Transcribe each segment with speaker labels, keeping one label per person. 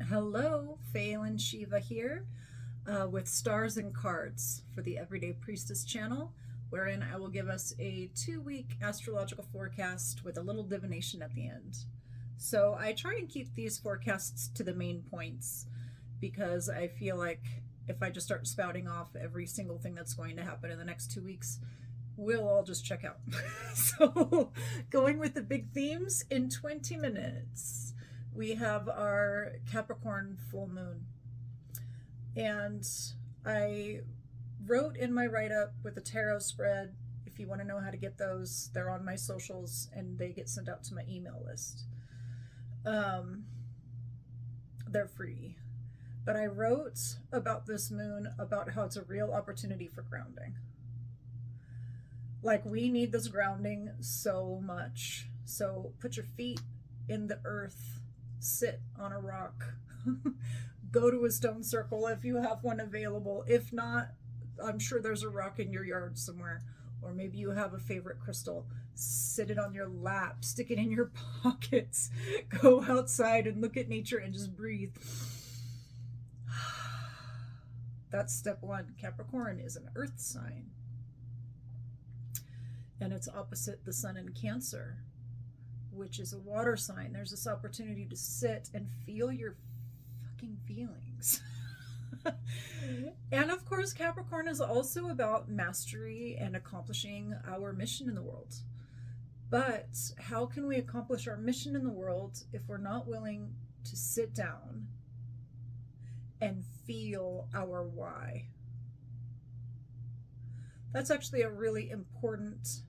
Speaker 1: Hello, Faelan Shiva here with Stars and Cards for the Everyday Priestess channel, wherein I will give us a 2-week astrological forecast with a little divination at the end. So I try and keep these forecasts to the main points because I feel like if I just start spouting off every single thing that's going to happen in the next 2 weeks, we'll all just check out. So, going with the big themes in 20 minutes, we have our Capricorn Full Moon. And I wrote in my write up with a tarot spread. If you want to know how to get those, they're on my socials and they get sent out to my email list. They're free. But I wrote about this moon about how it's a real opportunity for grounding. Like, we need this grounding so much. So put your feet in the earth, sit on a rock, go to a stone circle if you have one available. If not, I'm sure there's a rock in your yard somewhere, or maybe you have a favorite crystal. Sit it on your lap, stick it in your pockets, go outside and look at nature and just breathe. That's step one. Capricorn is an earth sign, and it's opposite the sun in Cancer, which is a water sign. There's this opportunity to sit and feel your fucking feelings. And of course, Capricorn is also about mastery and accomplishing our mission in the world. But how can we accomplish our mission in the world if we're not willing to sit down and feel our why? That's actually a really important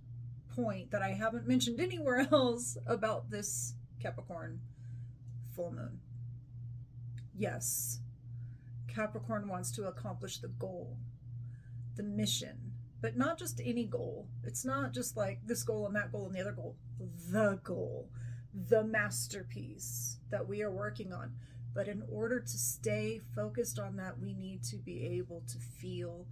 Speaker 1: point that I haven't mentioned anywhere else about this Capricorn full moon. Yes, Capricorn wants to accomplish the goal, the mission, but not just any goal. It's not just like this goal and that goal and the other goal. The goal, the masterpiece that we are working on. But in order to stay focused on that, we need to be able to feel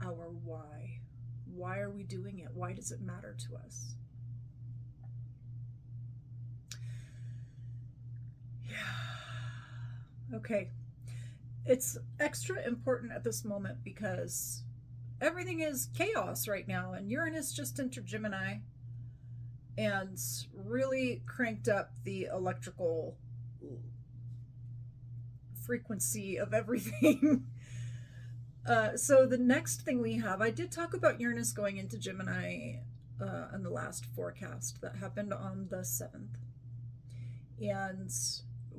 Speaker 1: our why. Why are we doing it? Why does it matter to us? Yeah. Okay. It's extra important at this moment because everything is chaos right now, and Uranus just entered Gemini and really cranked up the electrical frequency of everything. So the next thing we have, I did talk about Uranus going into Gemini in the last forecast that happened on the 7th. And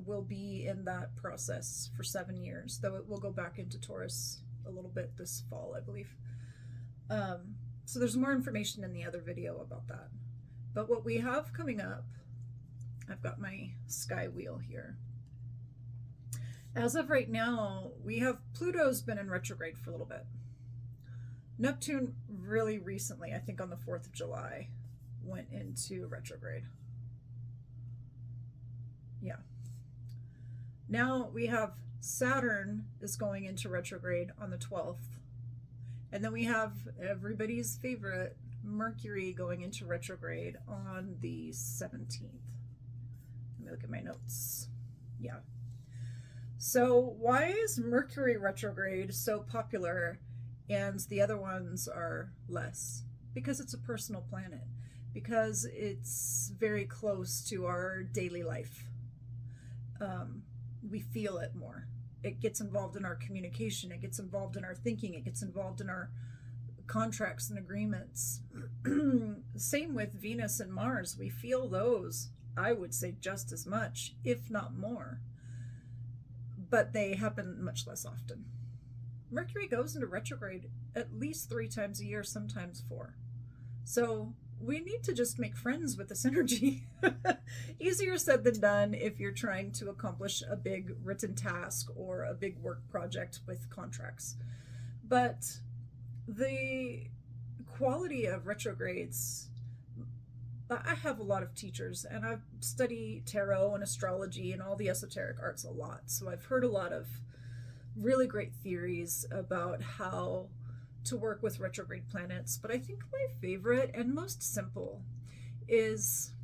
Speaker 1: will be in that process for 7 years, though it will go back into Taurus a little bit this fall, I believe. So there's more information in the other video about that. But what we have coming up, I've got my sky wheel here. As of right now, we have Pluto's been in retrograde for a little bit. Neptune really recently, I think on the 4th of July, went into retrograde. Yeah. Now we have Saturn is going into retrograde on the 12th. And then we have everybody's favorite Mercury going into retrograde on the 17th. Let me look at my notes. Yeah. So why is Mercury retrograde so popular and the other ones are less? Because it's a personal planet. Because it's very close to our daily life. We feel it more. It gets involved in our communication. It gets involved in our thinking. It gets involved in our contracts and agreements. Same with Venus and Mars. We feel those, I would say, just as much, if not more. But they happen much less often. Mercury goes into retrograde at least 3 times a year, sometimes 4. So we need to just make friends with this energy. Easier said than done if you're trying to accomplish a big written task or a big work project with contracts. But the quality of retrogrades, I have a lot of teachers and I study tarot and astrology and all the esoteric arts a lot. So I've heard a lot of really great theories about how to work with retrograde planets. But I think my favorite and most simple is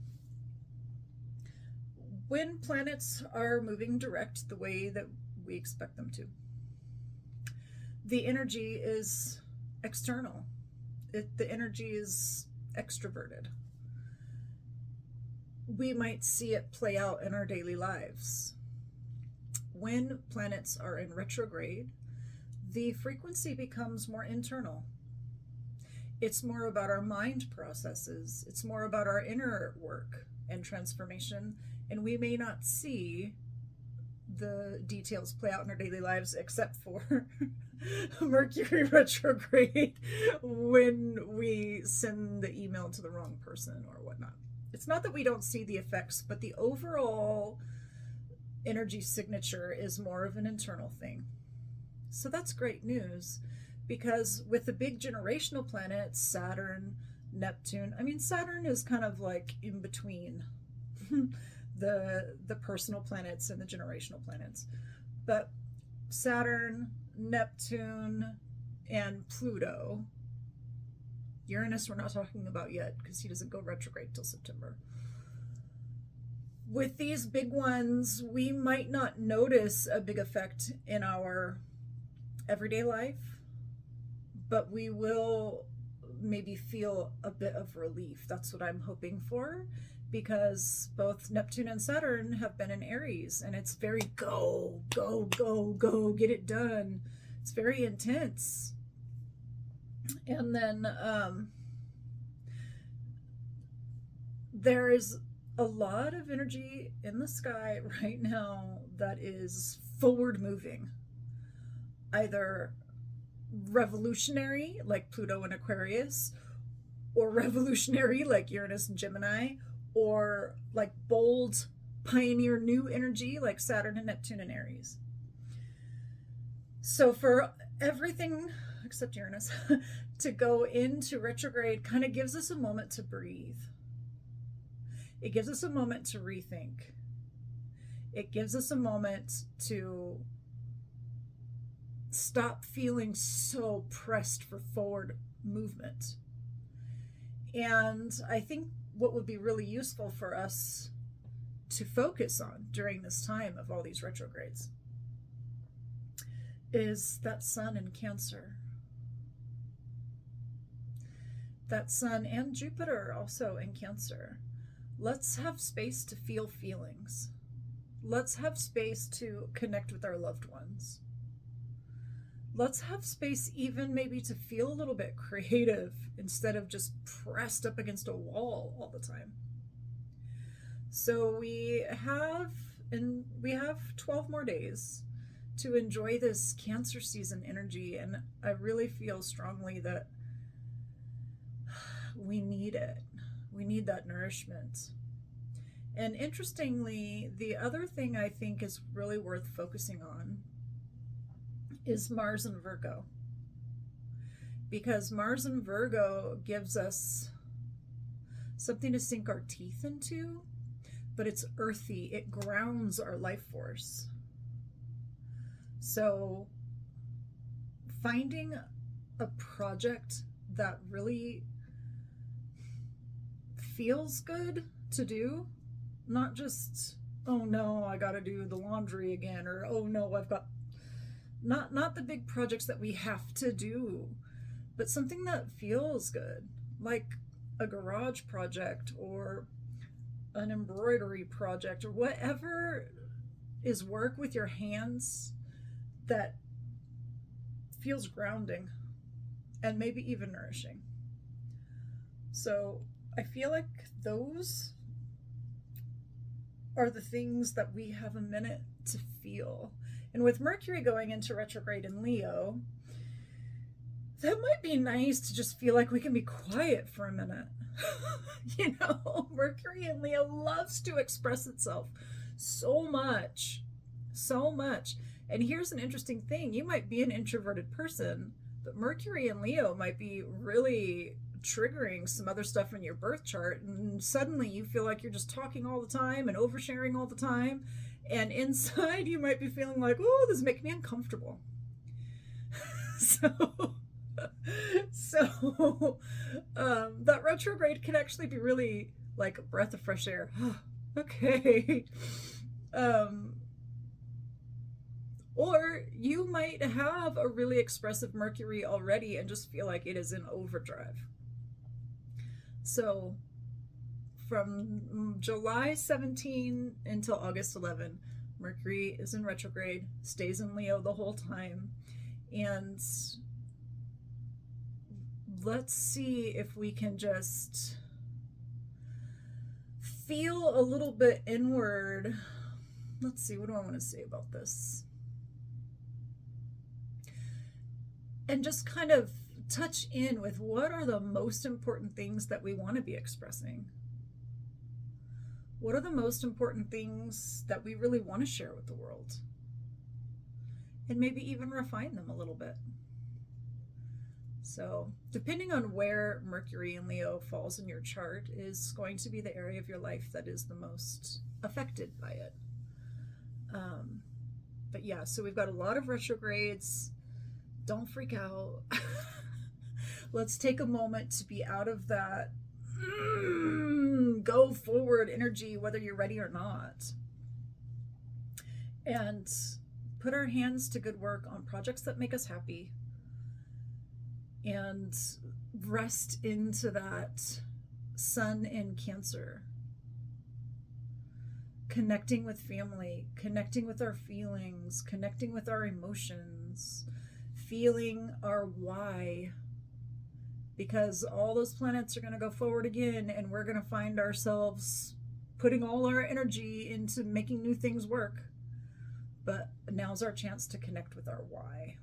Speaker 1: when planets are moving direct the way that we expect them to, the energy is external. The energy is extroverted. We might see it play out in our daily lives. When planets are in retrograde, the frequency becomes more internal. It's more about our mind processes. It's more about our inner work and transformation. And we may not see the details play out in our daily lives except for Mercury retrograde when we send the email to the wrong person or whatnot. It's not that we don't see the effects, but the overall energy signature is more of an internal thing. So that's great news, because with the big generational planets, Saturn, Neptune, I mean, Saturn is kind of like in between the personal planets and the generational planets. But Saturn, Neptune, and Pluto, Uranus we're not talking about yet because he doesn't go retrograde till September. With these big ones, we might not notice a big effect in our everyday life, but we will maybe feel a bit of relief. That's what I'm hoping for, because both Neptune and Saturn have been in Aries, and it's very go, go, go, go, get it done. It's very intense. And then there is a lot of energy in the sky right now that is forward moving, either revolutionary like Pluto and Aquarius, or revolutionary like Uranus and Gemini, or like bold pioneer new energy like Saturn and Neptune and Aries. So for everything except Uranus to go into retrograde kind of gives us a moment to breathe. It gives us a moment to rethink. It gives us a moment to stop feeling so pressed for forward movement. And I think what would be really useful for us to focus on during this time of all these retrogrades is that Sun in Cancer. That Sun and Jupiter also in Cancer. Let's have space to feel feelings. Let's have space to connect with our loved ones. Let's have space even maybe to feel a little bit creative instead of just pressed up against a wall all the time. So we have 12 more days to enjoy this Cancer season energy, and I really feel strongly that we need it. We need that nourishment. And interestingly, the other thing I think is really worth focusing on is Mars and Virgo. Because Mars and Virgo gives us something to sink our teeth into, but it's earthy. It grounds our life force. So finding a project that really feels good to do, not just, oh no, I gotta do the laundry again, or oh no, I've got not the big projects that we have to do, but something that feels good, like a garage project or an embroidery project or whatever is work with your hands that feels grounding and maybe even nourishing. So I feel like those are the things that we have a minute to feel. And with Mercury going into retrograde in Leo, that might be nice to just feel like we can be quiet for a minute. You know, Mercury in Leo loves to express itself so much, so much. And here's an interesting thing. You might be an introverted person, but Mercury in Leo might be really triggering some other stuff in your birth chart, and suddenly you feel like you're just talking all the time and oversharing all the time, and inside you might be feeling like, oh, this is making me uncomfortable. So that retrograde can actually be really like a breath of fresh air. Okay. Or you might have a really expressive Mercury already and just feel like it is in overdrive. So from July 17 until August 11, Mercury is in retrograde, stays in Leo the whole time. And let's see if we can just feel a little bit inward. Let's see, what do I want to say about this? And just kind of touch in with what are the most important things that we want to be expressing. What are the most important things that we really want to share with the world? And maybe even refine them a little bit. So, depending on where Mercury in Leo falls in your chart is going to be the area of your life that is the most affected by it. But yeah, so we've got a lot of retrogrades. Don't freak out. Let's take a moment to be out of that go forward energy, whether you're ready or not. And put our hands to good work on projects that make us happy. And rest into that sun in Cancer. Connecting with family, connecting with our feelings, connecting with our emotions, feeling our why, because all those planets are going to go forward again, and we're going to find ourselves putting all our energy into making new things work. But now's our chance to connect with our why.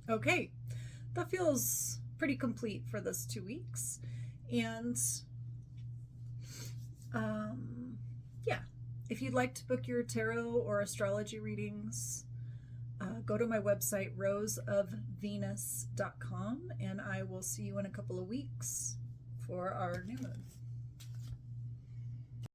Speaker 1: Okay, that feels pretty complete for this 2 weeks. And yeah, if you'd like to book your tarot or astrology readings, go to my website, roseofvenus.com, and I will see you in a couple of weeks for our new moon.